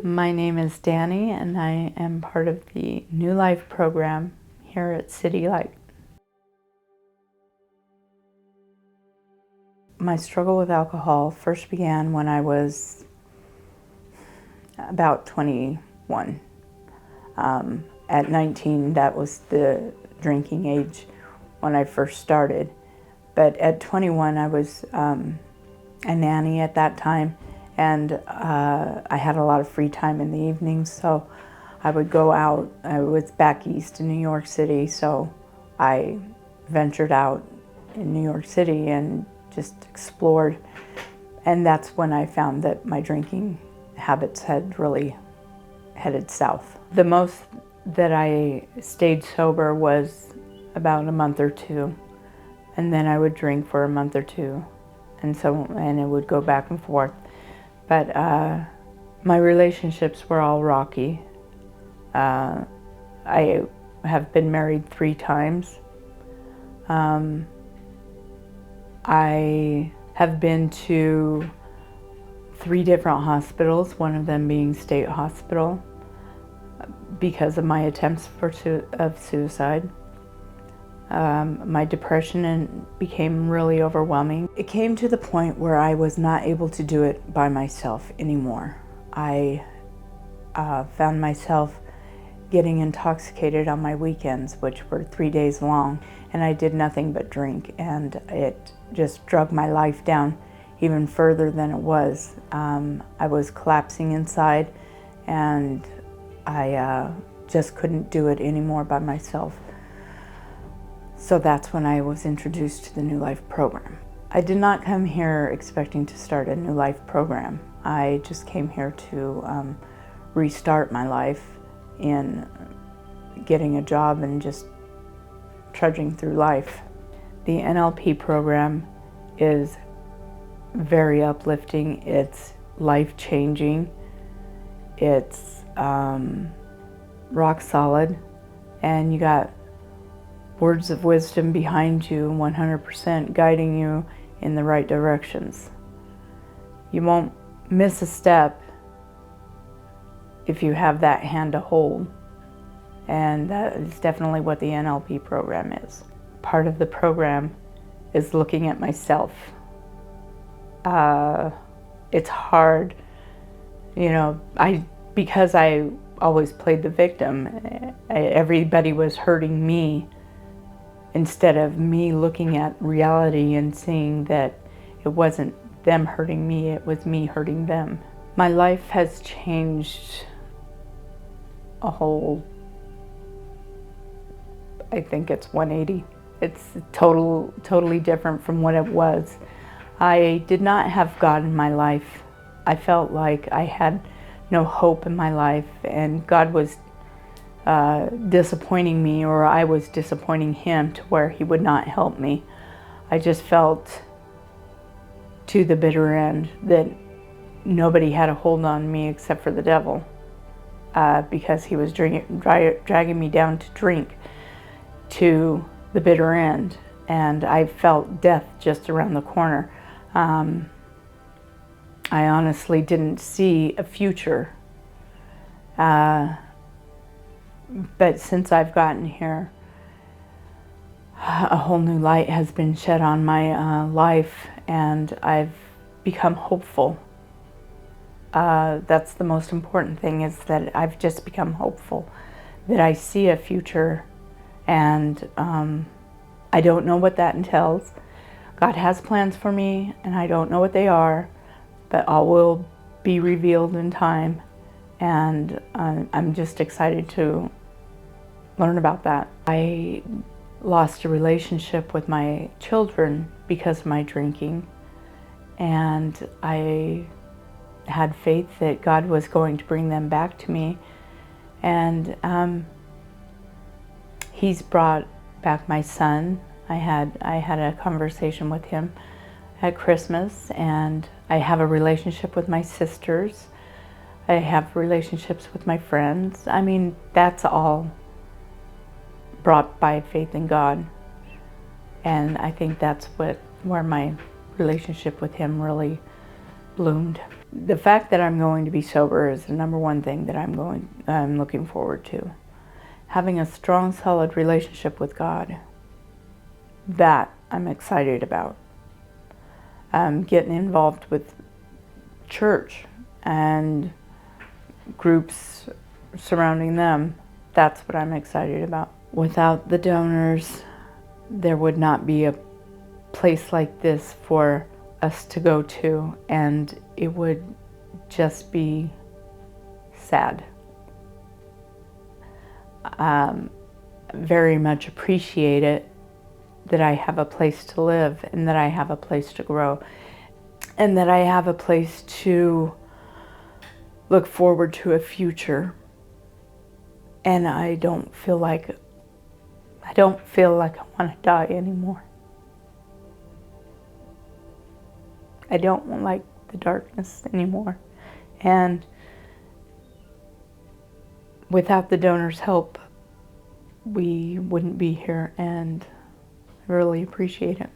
My name is Danny, and I am part of the New Life program here at City Light. My struggle with alcohol first began when I was about 21. At 19, that was the drinking age when I first started. But at 21, I was a nanny at that time, and I had a lot of free time in the evenings, so I would go out. I was back east in New York City, so I ventured out in New York City and just explored. And that's when I found that my drinking habits had really headed south. The most that I stayed sober was about a month or two, and then I would drink for a month or two, and it would go back and forth. But my relationships were all rocky. I have been married 3 times. I have been to 3 different hospitals, one of them being State Hospital, because of my attempts of suicide. My depression became really overwhelming. It came to the point where I was not able to do it by myself anymore. I found myself getting intoxicated on my weekends, which were 3 days long, and I did nothing but drink, and it just drug my life down even further than it was. I was collapsing inside, and I just couldn't do it anymore by myself. So that's when I was introduced to the New Life program. I did not come here expecting to start a New Life program. I just came here to restart my life in getting a job and just trudging through life. The NLP program is very uplifting. It's life-changing. It's rock solid, and you got words of wisdom behind you 100% guiding you in the right directions. You won't miss a step if you have that hand to hold, and that is definitely what the NLP program is. Part of the program is looking at myself. It's hard, because I always played the victim. Everybody was hurting me, instead of me looking at reality and seeing that it wasn't them hurting me, it was me hurting them. My life has changed a whole, I think it's 180. It's totally different from what it was. I did not have God in my life. I felt like I had no hope in my life, and God was disappointing me, or I was disappointing Him to where He would not help me. I just felt to the bitter end that nobody had a hold on me except for the devil, because he was dragging me down to drink to the bitter end, and I felt death just around the corner. I honestly didn't see a future. But since I've gotten here, a whole new light has been shed on my life, and I've become hopeful. That's the most important thing, is that I've just become hopeful, that I see a future, and I don't know what that entails. God has plans for me, and I don't know what they are, but all will be revealed in time, and I'm just excited to learn about that. I lost a relationship with my children because of my drinking, and I had faith that God was going to bring them back to me, and He's brought back my son. I had a conversation with him at Christmas, and I have a relationship with my sisters. I have relationships with my friends. I mean, that's all brought by faith in God. And I think that's where my relationship with Him really bloomed. the fact that I'm going to be sober is the number one thing that I'm looking forward to. Having a strong, solid relationship with God, that I'm excited about. Getting involved with church and groups surrounding them, that's what I'm excited about. Without the donors, there would not be a place like this for us to go to, and it would just be sad. Very much appreciate it that I have a place to live, and that I have a place to grow, and that I have a place to look forward to a future. And I don't feel like I want to die anymore. I don't like the darkness anymore. And without the donors' help, we wouldn't be here, and I really appreciate it.